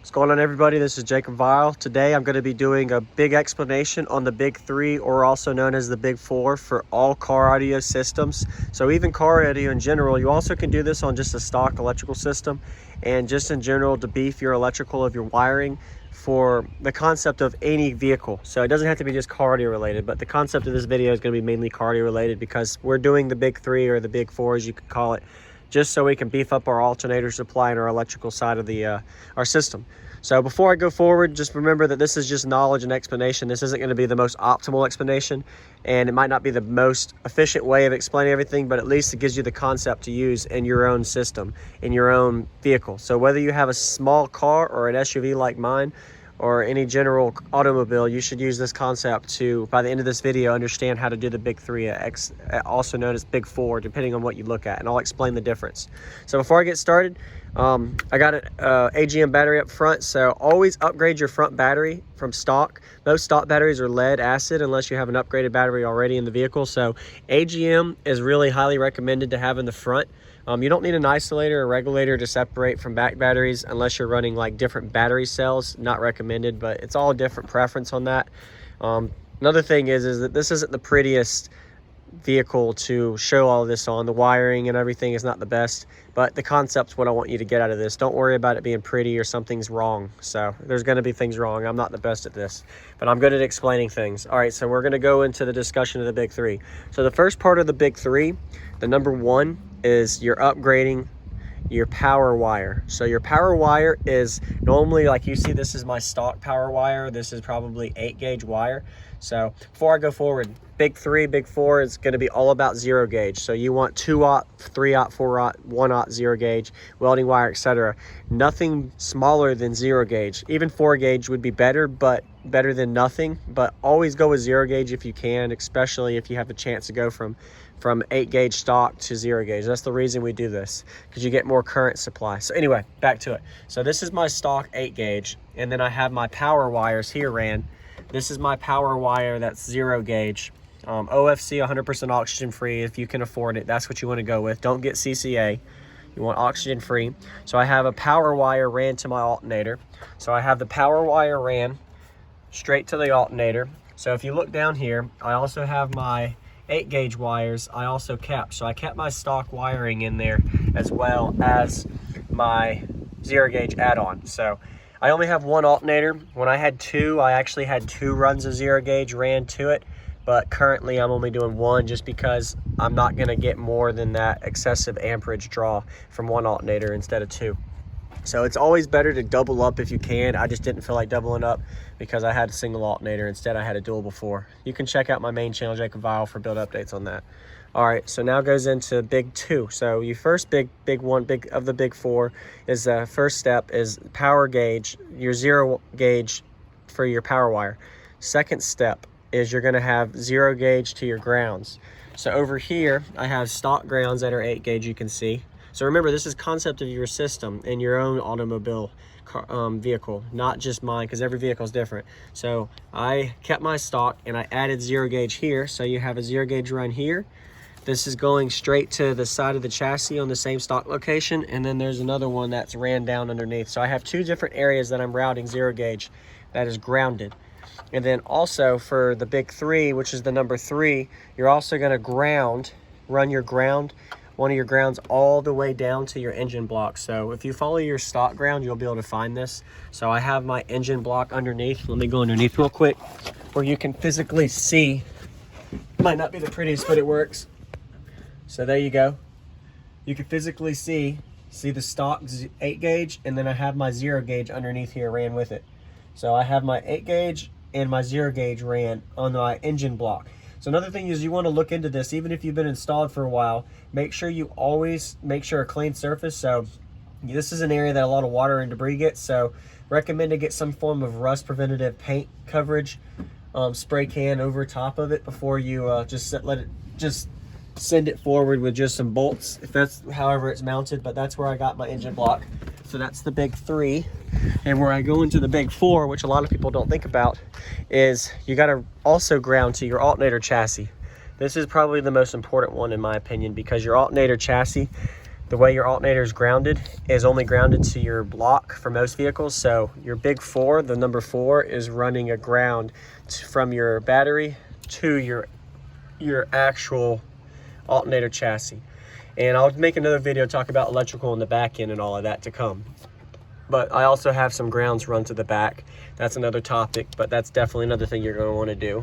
What's going on, everybody? This is Jacob Vile. Today I'm going to be doing a big explanation on the big three, or also known as the big four, for all car audio systems. So even car audio in general, you also can do this on just a stock electrical system, and just in general to beef your electrical of your wiring for the concept of any vehicle. So it doesn't have to be just car audio related, but the concept of this video is going to be mainly car audio related because we're doing the big three, or the big four as you could call it, just so we can beef up our alternator supply and our electrical side of the our system. So before I go forward, just remember that this is just knowledge and explanation. This isn't going to be the most optimal explanation, and it might not be the most efficient way of explaining everything, but at least it gives you the concept to use in your own system, in your own vehicle. So whether you have a small car or an SUV like mine, or any general automobile, you should use this concept to, by the end of this video, understand how to do the big three, also known as big four, depending on what you look at, and I'll explain the difference. So before I get started, I got an AGM battery up front, so always upgrade your front battery from stock. Most stock batteries are lead acid unless you have an upgraded battery already in the vehicle. So AGM is really highly recommended to have in the front. You don't need an isolator or regulator to separate from back batteries unless you're running like different battery cells. Not recommended, but it's all different preference on that. Another thing is that this isn't the prettiest vehicle to show all of this on. The wiring and everything is not the best, but the concept's what I want you to get out of this. Don't worry about it being pretty or something's wrong. So there's going to be things wrong. I'm not the best at this, but I'm good at explaining things. All right, so we're going to go into the discussion of the big three. So the first part of the big three, the number one, is you're upgrading your power wire. So your power wire is normally, like you see, this is my stock power wire. This is probably 8-gauge wire. So before I go forward, big three, big four is going to be all about 0 gauge. So you want 2-aught, 3-aught, 4-aught, 1-aught 0 gauge, welding wire, etc. Nothing smaller than 0 gauge. Even 4 gauge would be better, but better than nothing. But always go with 0 gauge if you can, especially if you have the chance to go from 8-gauge stock to 0 gauge. That's the reason we do this, because you get more current supply. So anyway, back to it. So this is my stock 8-gauge, and then I have my power wires here ran. This is my power wire that's 0 gauge. OFC, 100% oxygen free. If you can afford it, that's what you want to go with. Don't get CCA. You want oxygen free. So I have a power wire ran to my alternator. So I have the power wire ran straight to the alternator. So if you look down here, I also have my 8-gauge wires I also kept. So I kept my stock wiring in there as well as my 0 gauge add-on. So I only have one alternator. When I had two, I actually had 2 runs of 0 gauge ran to it, but currently I'm only doing one just because I'm not going to get more than that excessive amperage draw from one alternator instead of 2. So it's always better to double up if you can. I just didn't feel like doubling up because I had a single alternator. Instead, I had a dual before. You can check out my main channel, Jacob Vile, for build updates on that. All right, so now goes into big two. So you first big of the big four is the first step is power gauge, your 0 gauge for your power wire. Second step is you're gonna have 0 gauge to your grounds. So over here, I have stock grounds that are 8 gauge, you can see. So remember, this is concept of your system in your own automobile vehicle, not just mine, because every vehicle is different. So I kept my stock and I added 0 gauge here. So you have a 0 gauge run here. This is going straight to the side of the chassis on the same stock location. And then there's another one that's ran down underneath. So I have 2 different areas that I'm routing 0 gauge that is grounded. And then also for the big three, which is the number 3, you're also going to run your ground, one of your grounds all the way down to your engine block. So if you follow your stock ground, you'll be able to find this. So I have my engine block underneath. Let me go underneath real quick where you can physically see. Might not be the prettiest, but it works. So there you go. You can physically see the stock 8 gauge, and then I have my 0 gauge underneath here ran with it. So I have my 8 gauge and my 0 gauge ran on my engine block. So another thing is you want to look into this, even if you've been installed for a while, make sure you always make sure a clean surface. So this is an area that a lot of water and debris gets, so recommend to get some form of rust preventative paint coverage, spray can over top of it before you just send it forward with just some bolts, if that's however it's mounted. But that's where I got my engine block. So that's the big three. And where I go into the big four, which a lot of people don't think about, is you got to also ground to your alternator chassis. This is probably the most important one in my opinion, because your alternator chassis, the way your alternator is grounded is only grounded to your block for most vehicles. So your big 4, the number 4, is running a ground from your battery to your actual alternator chassis. And I'll make another video talk about electrical in the back end and all of that to come. But I also have some grounds run to the back. That's another topic, but that's definitely another thing you're going to want to do.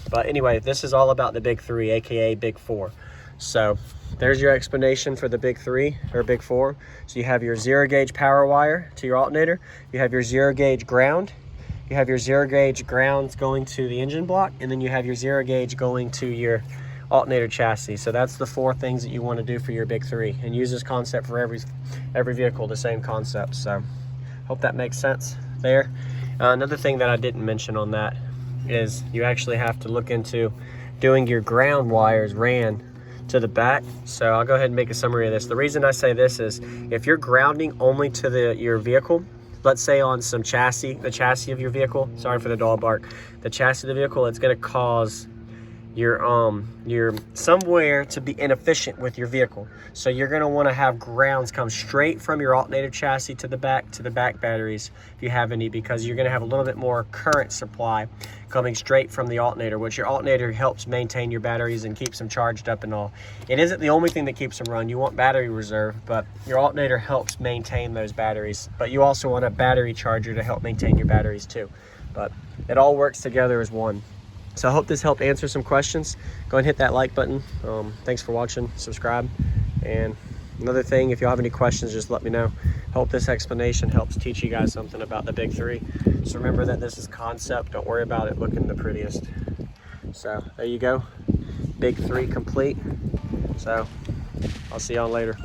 But anyway, this is all about the big 3, aka big 4. So there's your explanation for the big 3 or big 4. So you have your 0 gauge power wire to your alternator. You have your 0 gauge ground. You have your 0 gauge grounds going to the engine block, and then you have your 0 gauge going to your alternator chassis. So that's the 4 things that you want to do for your big 3, and use this concept for every vehicle, the same concept. So hope that makes sense there. Another thing that I didn't mention on that is you actually have to look into doing your ground wires ran to the back. So I'll go ahead and make a summary of this. The reason I say this is if you're grounding only to your vehicle, let's say on some the chassis of your vehicle, sorry for the dog bark, the chassis of the vehicle, it's going to cause your somewhere to be inefficient with your vehicle. So you're going to want to have grounds come straight from your alternator chassis to the back batteries if you have any, because you're going to have a little bit more current supply coming straight from the alternator, which your alternator helps maintain your batteries and keeps them charged up and all. It isn't the only thing that keeps them run. You want battery reserve, but your alternator helps maintain those batteries. But you also want a battery charger to help maintain your batteries too. But it all works together as one. So I hope this helped answer some questions. Go ahead and hit that like button. Thanks for watching, subscribe. And another thing, if you have any questions, just let me know. Hope this explanation helps teach you guys something about the big 3. So remember that this is concept. Don't worry about it looking the prettiest. So there you go, big 3 complete. So I'll see y'all later.